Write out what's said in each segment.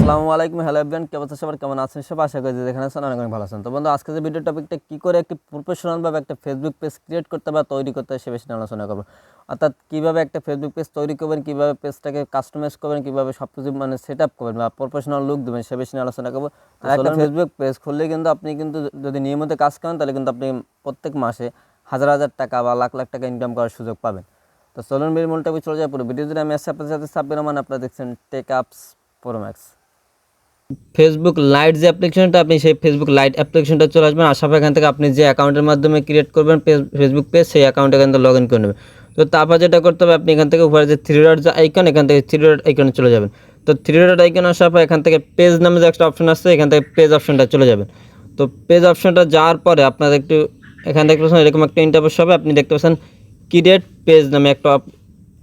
আসসালামু আলাইকুম। Hello everyone, কি অবস্থা সবার, কেমন আছেন সব? আশা করি যে যেখানে আছেন অনেক অনেক ভালো আছেন। তো বন্ধু, আজকে যে ভিডিও টপিকটা কি করে একটি প্রফেশনাল ভাবে একটা ফেসবুক পেজ ক্রিয়েট করতে বা তৈরি করতে হয় সে বিষয়ে আলোচনা করবো। অর্থাৎ কিভাবে একটা ফেসবুক পেজ তৈরি করবেন, কিভাবে পেজটাকে কাস্টমাইজ করবেন, কিভাবে সব কিছু মানে সেট আপ করবেন বা প্রফেশনাল লুক দেবেন সে বিষয়ে আলোচনা করবো। আর একটা ফেসবুক পেজ খুললে কিন্তু আপনি কিন্তু যদি নিয়মিত কাজ করেন তাহলে কিন্তু আপনি প্রত্যেক মাসে হাজার হাজার টাকা বা লাখ লাখ টাকা ইনকাম করার সুযোগ পাবেন। তো চলুন মূল টপিক চলে যায়। পুরো ভিডিও যদি আমি আসছি আপনাদের সাথে সাব্বির রহমান, আপনারা দেখছেন টেক আপস প্রো ম্যাক্স। ফেসবুক লাইট যে অ্যাপ্লিকেশনটা, আপনি সেই ফেসবুক লাইট অ্যাপ্লিকেশনটা চলে আসবেন। আসার পর এখান থেকে আপনি যে অ্যাকাউন্টের মাধ্যমে ক্রিয়েট করবেন ফেসবুক পেজ, সেই অ্যাকাউন্টে এখান থেকে লগ ইন করে নেবেন। তো তারপর যেটা করতে হবে, আপনি এখান থেকে উপরে যে থ্রি ডট যে আইকন, এখান থেকে থ্রি ডট আইকনে চলে যাবেন। তো থ্রি ডট আইকন আসার পর এখান থেকে পেজ নামে যে একটা অপশন আসছে, এখান থেকে পেজ অপশনটা চলে যাবেন। তো পেজ অপশনটা যাওয়ার পরে আপনার একটু এখান দেখতে পাচ্ছেন এরকম একটা ইন্টারফেস হবে। আপনি দেখতে পাচ্ছেন ক্রিয়েট পেজ নামে একটা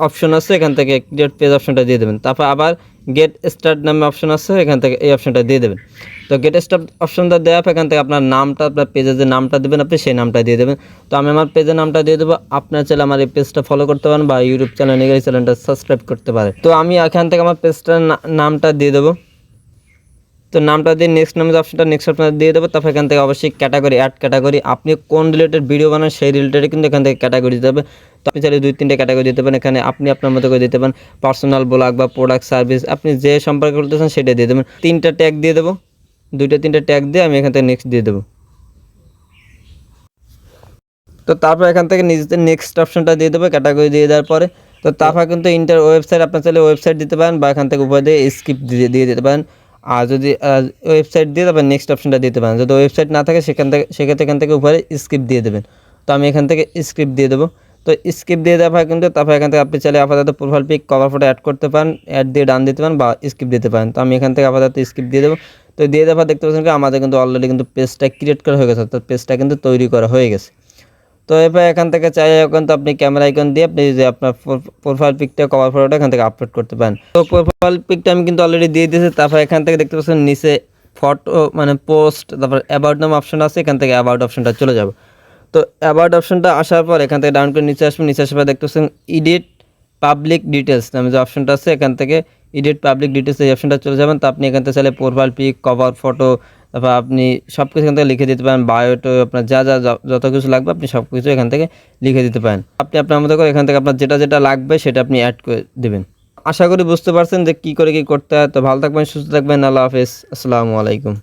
অপশন আছে, এখান থেকে ক্রিয়েট পেজ অপশনটা দিয়ে দেবেন। তারপর আবার গেট স্টার্ট নামে অপশন আছে, এখান থেকে এই অপশনটা দিয়ে দেবেন। তো গেট স্টার্ট অপশনটা দেওয়ার পর এখান থেকে আপনার নামটা, আপনার পেজের যে নামটা দেবেন আপনি সেই নামটা দিয়ে দেবেন। তো আমি আমার পেজের নামটা দিয়ে দেবো। আপনার চাইলে আমার এই পেজটা ফলো করতে পারেন বা ইউটিউব চ্যানেল এই চ্যানেলটা সাবস্ক্রাইব করতে পারেন। তো আমি এখান থেকে আমার পেজটার নামটা দিয়ে দেবো। তো নামটা দিয়ে নেক্সট নামে অপশনটা নেক্সট অপশন দিয়ে দেবো। তারপর এখান থেকে অবশ্যই ক্যাটাগরি, অ্যাড ক্যাটাগরি, আপনি কোন রিলেটেড ভিডিও বানান সেই রিলেটেড কিন্তু এখান থেকে ক্যাটাগরি দিতে হবে। তো আপনি চাইলে 2-3টে ক্যাটাগরি দিতে পারেন, এখানে আপনি আপনার মতো করে দিতে পারেন। পার্সোনাল ব্লগ বা প্রোডাক্ট সার্ভিস, আপনি যে সম্পর্কে বলতেছেন সেটা দিয়ে দেবেন। 3টা ট্যাগ দিয়ে দেবো, 2-3টে ট্যাগ দিয়ে আমি এখান থেকে নেক্সট দিয়ে দেবো। তো তারপর এখান থেকে নিজেদের নেক্সট অপশনটা দিয়ে দেবো ক্যাটাগরি দিয়ে দেওয়ার পরে। তো তারপর কিন্তু ইন্টার ওয়েবসাইট, আপনার চাইলে ওয়েবসাইট দিতে পারেন বা এখান থেকে উপরে দিয়ে স্কিপ দিয়ে দিতে পারেন। আর যদি ওয়েবসাইট দিয়ে তারপর নেক্সট অপশনটা দিতে পারেন। যদি ওয়েবসাইট না থাকে সেক্ষেত্রে এখান থেকে উপরে স্কিপ দিয়ে দেবেন। তো আমি এখান থেকে স্কিপ দিয়ে দেবো। তো স্কিপ দিয়ে দেওয়ার পর কিন্তু তারপর এখান থেকে আপনি চাইলে আপাতত profile pic, cover photo add করতে পারেন, অ্যাড দিয়ে ডান দিতে পারেন বা স্কিপ দিতে পারেন। তো আমি এখান থেকে আপাতত স্কিপ দিয়ে দেবো। তো দিয়ে দেওয়ার পর দেখতে পাচ্ছেন কি আমাদের কিন্তু অলরেডি কিন্তু পেজটা ক্রিয়েট করা হয়ে গেছে, তো পেজটা কিন্তু তৈরি করা হয়ে গেছে। তো এরপর এখান থেকে চাইলে কিন্তু আপনি ক্যামেরা আইকন দিয়ে আপনি যে আপনার প্রোফাইল পিকটা, কভার ফটোটা এখান থেকে আপলোড করতে পারেন। তো প্রোফাইল পিকটা আমি কিন্তু অলরেডি দিয়ে দিয়েছি। তারপর এখান থেকে দেখতে পাচ্ছেন নিচে ফটো মানে পোস্ট, তারপর অ্যাবাউট নাম অপশন আছে, এখান থেকে অ্যাবাউট অপশনটা চলে যাবে। তো অ্যাবাউট অপশনটা আসার পর এখান থেকে ডাউন করে নিচে আসবেন। নিচে আসার পর দেখতে পাচ্ছেন এডিট পাবলিক ডিটেলস নামে যে অপশনটা আছে, এখান থেকে এডিট পাবলিক ডিটেলস এই অপশনটা চলে যাবেন। তো আপনি এখান থেকে চাইলে প্রোফাইল পিক, কভার ফটো, তারপর আপনি সব কিছু এখান থেকে লিখে দিতে পারেন। বায়োটো আপনার যত কিছু লাগবে আপনি সব কিছু এখান থেকে লিখে দিতে পারেন। আপনি আপনার মতো করে এখান থেকে আপনার যেটা যেটা লাগবে সেটা আপনি অ্যাড করে দেবেন। আশা করি বুঝতে পারছেন যে কী করে কী করতে হয়। তো ভালো থাকবেন, সুস্থ থাকবেন, আল্লাহ হাফেজ, আসসালামু আলাইকুম।